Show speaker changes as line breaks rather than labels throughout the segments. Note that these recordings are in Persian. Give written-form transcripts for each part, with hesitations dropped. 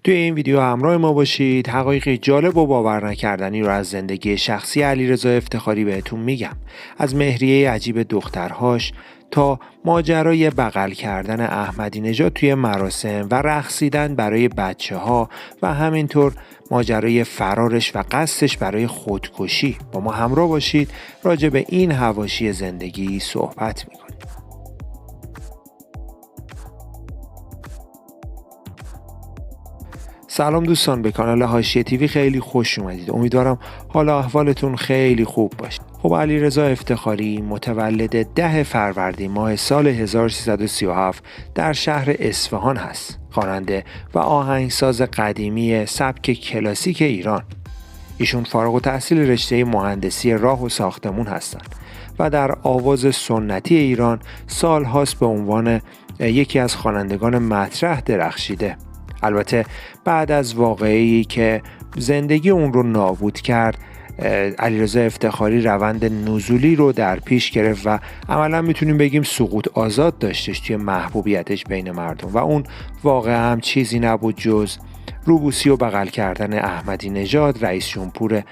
توی این ویدیو همراه ما باشید. حقایقی جالب و باور نکردنی رو از زندگی شخصی علیرضا افتخاری بهتون میگم. از مهریه عجیب دخترهاش تا ماجرای بغل کردن احمدی نژاد توی مراسم و رقصیدن برای بچه‌ها و همینطور ماجرای فرارش و قصدش برای خودکشی. با ما همراه باشید، راجع به این حواشی زندگی صحبت میکنیم. سلام دوستان، به کانال حاشیه تیوی خیلی خوش اومدید. امیدوارم حال احوالتون خیلی خوب باشه. خب علیرضا افتخاری متولد 10 فروردین ماه سال 1337 در شهر اصفهان هست. خواننده و آهنگساز قدیمی سبک کلاسیک ایران. ایشون فارغ التحصیل رشته مهندسی راه و ساختمون هستند و در آواز سنتی ایران سالهاست به عنوان یکی از خوانندگان مطرح درخشیده. البته بعد از واقعه‌ای که زندگی اون رو نابود کرد، علیرضا افتخاری روند نزولی رو در پیش گرفت و عملا میتونیم بگیم سقوط آزاد داشتش توی محبوبیتش بین مردم و اون واقعا هم چیزی نبود جز روبوسی و بغل کردن احمدی نژاد، رئیس جمهور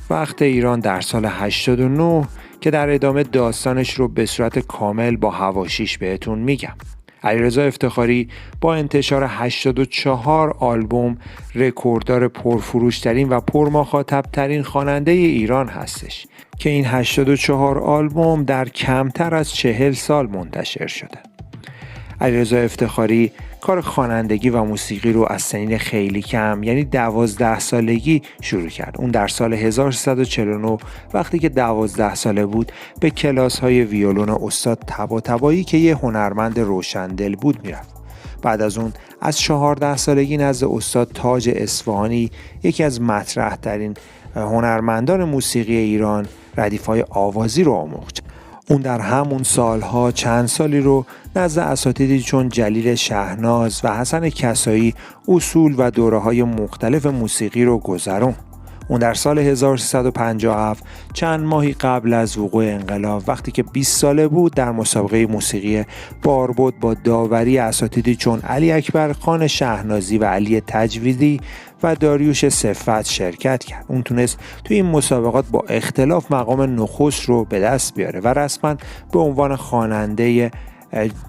وقت ایران در سال 89 که در ادامه داستانش رو به صورت کامل با حواشیش بهتون میگم. علیرضا افتخاری با انتشار 84 آلبوم رکورددار پرفروشترین و پرمخاطبترین خواننده ایران هستش که این 84 آلبوم در کمتر از 40 سال منتشر شده. علیرضا افتخاری کار خوانندگی و موسیقی رو از سنین خیلی کم، یعنی 12 سالگی شروع کرد. اون در سال 1349 وقتی که 12 ساله بود به کلاس‌های ویولون استاد طباطبایی که یه هنرمند روشندل بود میرفت. بعد از اون از 14 سالگی نزد استاد تاج اصفهانی، یکی از مطرح‌ترین هنرمندان موسیقی ایران، ردیف‌های آوازی رو آموخت. اون در همون سالها چند سالی رو نزد اساتیدی چون جلیل شهناز و حسن کسایی اصول و دوره‌های مختلف موسیقی رو گذرون. اون در سال 1357 چند ماهی قبل از وقوع انقلاب وقتی که 20 ساله بود در مسابقه موسیقی باربد با داوری اساتیدی چون علی اکبر خان شهنازی و علی تجویدی و داریوش صفت شرکت کرد. اون تونست توی این مسابقات با اختلاف مقام نخست رو به دست بیاره و رسما به عنوان خواننده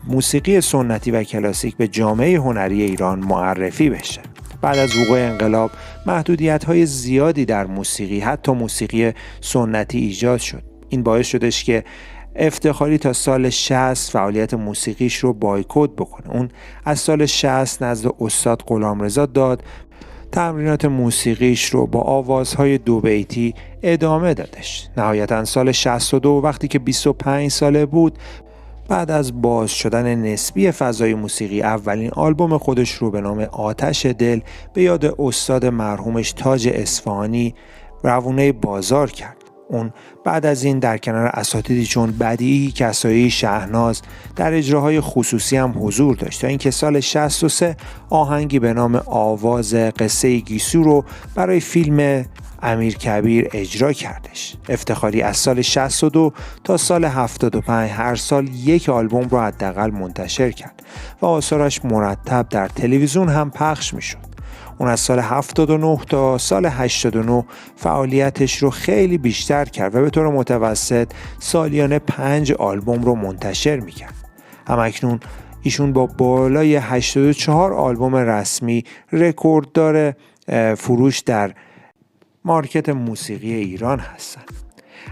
موسیقی سنتی و کلاسیک به جامعه هنری ایران معرفی بشه. بعد از وقوع انقلاب محدودیت‌های زیادی در موسیقی، حتی موسیقی سنتی ایجاد شد. این باعث شدش که افتخاری تا سال 60 فعالیت موسیقیش رو بایکوت بکنه. اون از سال 60 نزد استاد غلامرضا داد تمرینات موسیقیش رو با آوازهای دو بیتی ادامه دادش. نهایتاً سال 62 وقتی که 25 ساله بود، بعد از باز شدن نسبی فضای موسیقی، اولین آلبوم خودش رو به نام آتش دل به یاد استاد مرحومش تاج اصفهانی روونه بازار کرد. اون بعد از این در کنار اساتیدی چون بدیعی کسایی شهناز در اجراهای خصوصی هم حضور داشت تا اینکه سال 63 آهنگی به نام آواز قصه گیسو رو برای فیلم امیر کبیر اجرا کردش. افتخاری از سال 62 تا سال 75 هر سال یک آلبوم رو حداقل منتشر کرد و آثارش مرتب در تلویزیون هم پخش می شد. اون از سال 79 تا سال 89 فعالیتش رو خیلی بیشتر کرد و به طور متوسط سالیانه 5 آلبوم رو منتشر می کرد. همکنون ایشون با بالای 84 آلبوم رسمی رکورددار فروش در مارکت موسیقی ایران هستند.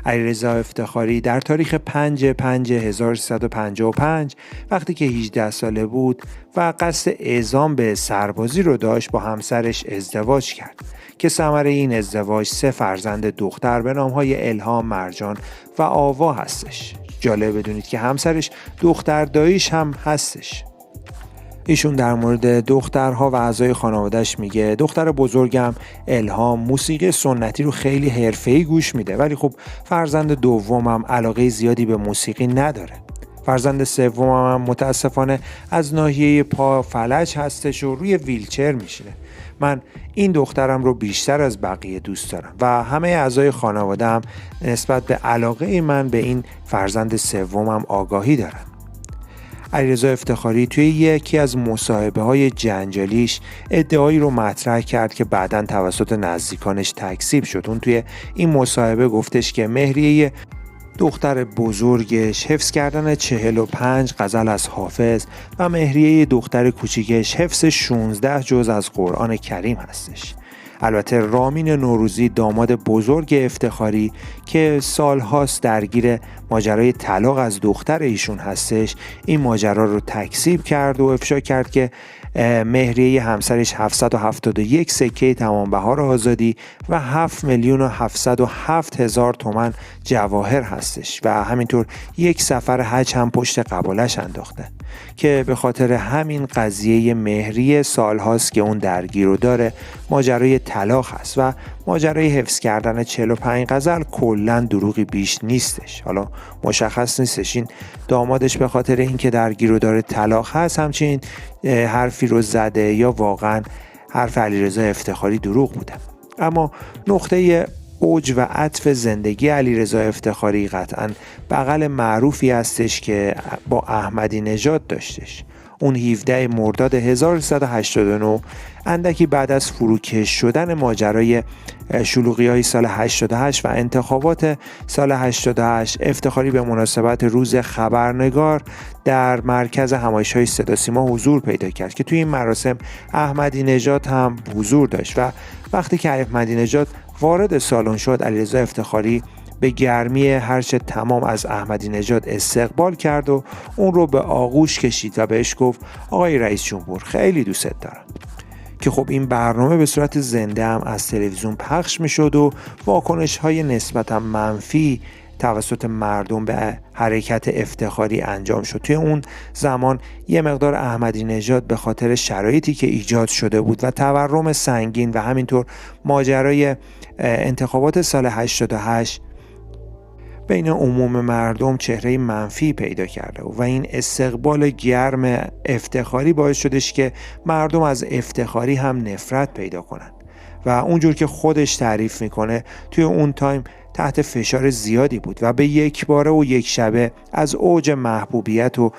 علیرضا افتخاری در تاریخ 5/5/1355 وقتی که 18 ساله بود و قصد اعزام به سربازی رو داشت با همسرش ازدواج کرد که ثمره این ازدواج 3 فرزند دختر به نامهای الهام، مرجان و آوا هستش. جالب بدونید که همسرش دختر داییش هم هستش. ایشون در مورد دخترها و اعضای خانواده‌اش میگه دختر بزرگم الهام موسیقی سنتی رو خیلی حرفه‌ای گوش میده، ولی خب فرزند دومم علاقه زیادی به موسیقی نداره. فرزند سومم هم متاسفانه از ناحیه پا فلج هستش و روی ویلچر میشینه. من این دخترم رو بیشتر از بقیه دوست دارم و همه اعضای خانواده‌ام نسبت به علاقه من به این فرزند سومم آگاهی دارن. علیرضا افتخاری توی یکی از مصاحبه‌های جنجالیش ادعایی رو مطرح کرد که بعداً توسط نزدیکانش تکذیب شد. اون توی این مصاحبه گفتش که مهریه دختر بزرگش حفظ کردن 45 غزل از حافظ و مهریه دختر کوچیکش حفظ 16 جزء از قرآن کریم هستش. البته رامین نوروزی داماد بزرگ افتخاری که سالهاست درگیر ماجرای طلاق از دختر ایشون هستش، این ماجرا رو تکذیب کرد و افشا کرد که مهریه همسرش 771 سکه تمام‌بهار آزادی و 7,707,000 تومان جواهر هستش و همینطور یک سفر حج هم پشت قبالش انداخته که به خاطر همین قضیه مهریه سالهاست که اون درگیر رو داره. ماجرای طلاق هست و ماجرای حفظ کردن 45 غزل کلا دروغی بیش نیستش. حالا مشخص نیستش این دامادش به خاطر اینکه درگیر رو داره طلاق هست همچین حرفی رو زده یا واقعا حرف علیرضا افتخاری دروغ بوده. اما نقطه اوج و عطف زندگی علیرضا افتخاری قطعاً بغل معروفی هستش که با احمدی نژاد داشتش. اون 17 مرداد 1389 اندکی بعد از فروکش شدن ماجرای شلوغی‌های سال 88 و انتخابات سال 88 افتخاری به مناسبت روز خبرنگار در مرکز همایش‌های صدا سیما حضور پیدا کرد که توی این مراسم احمدی نژاد هم حضور داشت و وقتی که احمدی نژاد وارد سالن شد علیرضا افتخاری به گرمی هرچه تمام از احمدی نژاد استقبال کرد و اون رو به آغوش کشید و بهش گفت آقای رئیس جمهور خیلی دوستت دارم. که خب این برنامه به صورت زنده هم از تلویزیون پخش می شد و واکنش های نسبتا منفی توسط مردم به حرکت افتخاری انجام شد. توی اون زمان یه مقدار احمدی نژاد به خاطر شرایطی که ایجاد شده بود و تورم سنگین و همینطور ماجرای انتخابات سال 88 بین عموم مردم چهره منفی پیدا کرده و این استقبال گرم افتخاری باعث شدش که مردم از افتخاری هم نفرت پیدا کنند و اونجور که خودش تعریف میکنه توی اون تایم تحت فشار زیادی بود و به یک باره و یک شبه از اوج محبوبیت و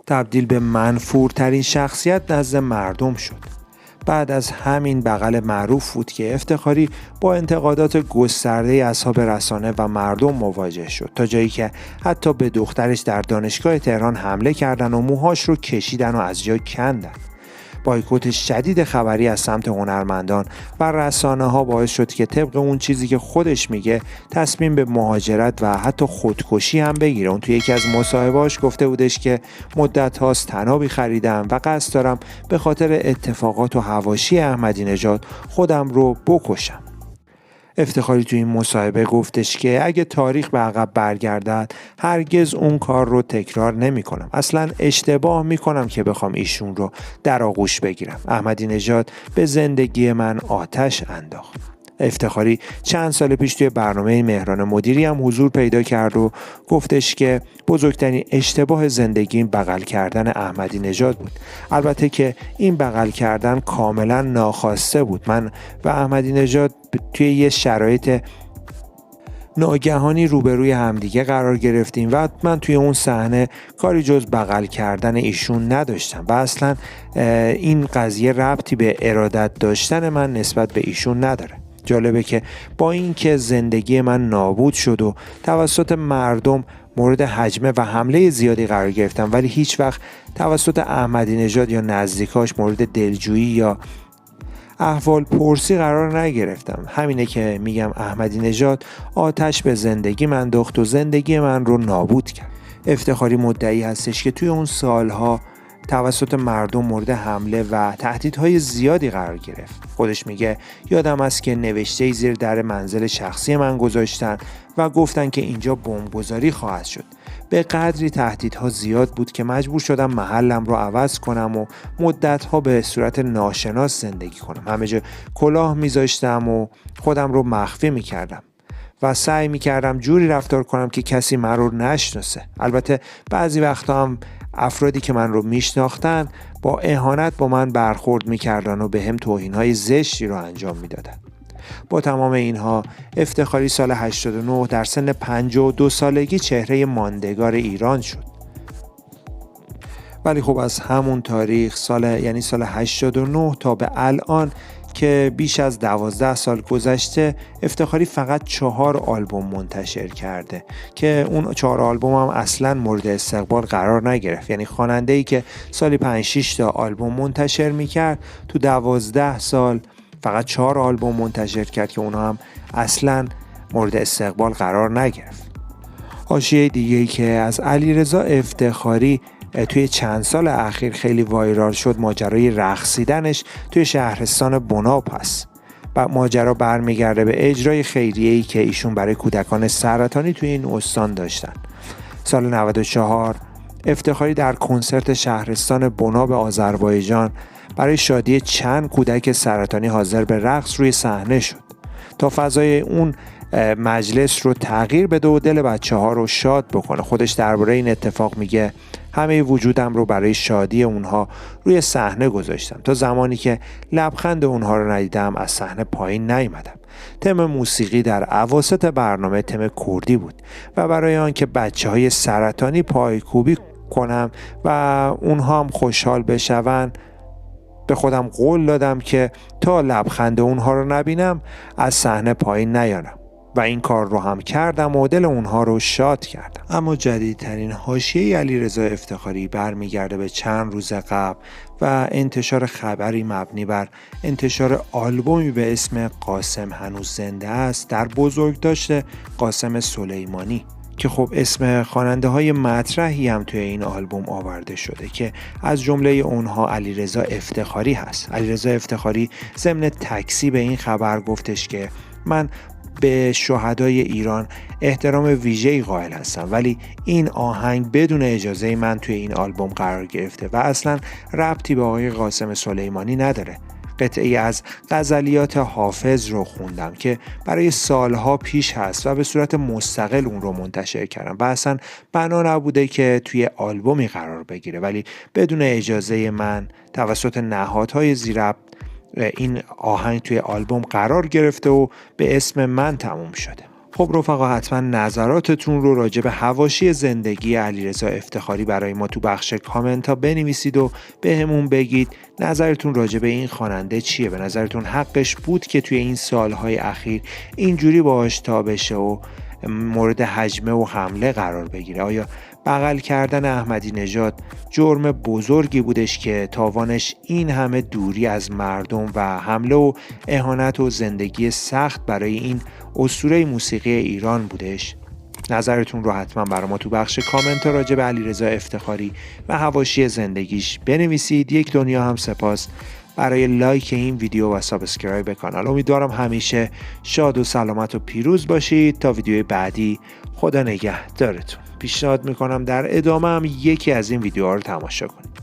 تبدیل به منفورترین شخصیت نزد مردم شد. بعد از همین بغل معروف بود که افتخاری با انتقادات گسترده اصحاب رسانه و مردم مواجه شد تا جایی که حتی به دخترش در دانشگاه تهران حمله کردن و موهاش رو کشیدن و از جا کندن. بایکوت شدید خبری از سمت هنرمندان و رسانه ها باعث شد که طبق اون چیزی که خودش میگه تصمیم به مهاجرت و حتی خودکشی هم بگیره. اون توی یکی از مصاحبه‌هاش گفته بودش که مدت هاست طنابی خریدم و قصد دارم به خاطر اتفاقات و حواشی احمدی نژاد خودم رو بکشم. افتخاری توی این مصاحبه گفتش که اگه تاریخ به عقب برگردد هرگز اون کار رو تکرار نمی کنم. اصلا اشتباه می کنم که بخوام ایشون رو در آغوش بگیرم. احمدی نژاد به زندگی من آتش انداخت. افتخاری چند سال پیش توی برنامه مهران مدیری هم حضور پیدا کرد و گفتش که بزرگترین اشتباه زندگیم بغل کردن احمدی نژاد بود. البته که این بغل کردن کاملا ناخواسته بود. من و احمدی نژاد توی یه شرایط ناگهانی روبروی همدیگه قرار گرفتیم و من توی اون صحنه کاری جز بغل کردن ایشون نداشتم و اصلا این قضیه ربطی به ارادت داشتن من نسبت به ایشون نداره. جالبه که با اینکه زندگی من نابود شد و توسط مردم مورد هجمه و حمله زیادی قرار گرفتم ولی هیچ وقت توسط احمدی نژاد یا نزدیکاش مورد دلجویی یا احوال پرسی قرار نگرفتم. همینه که میگم احمدی نژاد آتش به زندگی من انداخت و زندگی من رو نابود کرد. افتخاری مدعی هستش که توی اون سالها توسط مردم مورد حمله و تهدیدهای زیادی قرار گرفت. خودش میگه یادم است که نوشته زیر در منزل شخصی من گذاشتن و گفتن که اینجا بمبگذاری خواهد شد. به قدری تهدیدها زیاد بود که مجبور شدم محلم رو عوض کنم و مدتها به صورت ناشناس زندگی کنم. همه جا کلاه میذاشتم و خودم رو مخفی میکردم و سعی میکردم جوری رفتار کنم که کسی من رو نشناسه. البته بعضی وقتا هم افرادی که من رو میشناختن با اهانت با من برخورد میکردن و به هم توهینهای زشتی رو انجام میدادن. با تمام اینها افتخاری سال 89 در سن 52 سالگی چهره ماندگار ایران شد ولی خب از همون تاریخ سال 89 تا به الان که بیش از 12 سال گذشته، افتخاری فقط 4 آلبوم منتشر کرده که اون 4 آلبوم هم اصلا مورد استقبال قرار نگرفت. یعنی خواننده‌ای که سالی 5-6 تا آلبوم منتشر میکرد تو 12 سال فقط 4 آلبوم منتشر کرد که اونها هم اصلا مورد استقبال قرار نگرفت. حاشیه دیگه‌ای که از علیرضا افتخاری توی چند سال اخیر خیلی وایرال شد ماجرای رقصیدنش توی شهرستان بناب هست. ماجرا برمیگرده به اجرای خیریه‌ای که ایشون برای کودکان سرطانی توی این استان داشتن. سال 94 افتخاری در کنسرت شهرستان بناب آذربایجان برای شادی چند کودک سرطانی حاضر به رقص روی صحنه شد تا فضای اون مجلس رو تغییر بده و دل بچه‌ها رو شاد بکنه. خودش درباره این اتفاق میگه همه وجودم رو برای شادی اونها روی صحنه گذاشتم. تا زمانی که لبخند اونها رو ندیدم از صحنه پایین نیامدم. تم موسیقی در اواسط برنامه تم کردی بود و برای آنکه بچه‌های سرطانی پایکوبی کنم و اونها هم خوشحال بشون به خودم قول دادم که تا لبخند اونها رو نبینم از صحنه پایین نیارم و این کار رو هم کردم و دل اونها رو شاد کردم. اما جدیدترین حاشیه علیرضا افتخاری برمیگرده به چند روز قبل و انتشار خبری مبنی بر انتشار آلبومی به اسم قاسم هنوز زنده است در بزرگداشت قاسم سلیمانی که خب اسم خواننده های مطرحی هم توی این آلبوم آورده شده که از جمله اونها علیرضا افتخاری هست. علیرضا افتخاری ضمن تکذیب این خبر گفتش که من به شهدای ایران احترام ویژه‌ای قائل هستم، ولی این آهنگ بدون اجازه من توی این آلبوم قرار گرفته و اصلا ربطی به آقای قاسم سلیمانی نداره. قطعی از غزلیات حافظ رو خوندم که برای سالها پیش هست و به صورت مستقل اون رو منتشر کردم و اصلا بنا نبوده که توی آلبومی قرار بگیره، ولی بدون اجازه من توسط نهادهای ذی‌ربط این آهنگ توی آلبوم قرار گرفته و به اسم من تموم شده. خب رفقا، حتما نظراتتون رو راجع به حواشی زندگی علیرضا افتخاری برای ما تو بخش کامنت ها بنویسید و بهمون بگید نظرتون راجع به این خواننده چیه. به نظرتون حقش بود که توی این سالهای اخیر اینجوری باهاش تا بشه و مورد هجمه و حمله قرار بگیره؟ آیا بغل کردن احمدی نژاد جرم بزرگی بودش که تاوانش این همه دوری از مردم و حمله و اهانت و زندگی سخت برای این اسطوره موسیقی ایران بودش؟ نظرتون رو حتما برای ما تو بخش کامنت راجع به علیرضا افتخاری و حواشی زندگیش بنویسید. یک دنیا هم سپاس برای لایک این ویدیو و سابسکرایب کانال. امیدوارم همیشه شاد و سلامت و پیروز باشید. تا ویدیوی بعدی، خدا نگهدارتون. پیشنهاد میکنم در ادامه هم یکی از این ویدیوها رو تماشا کنید.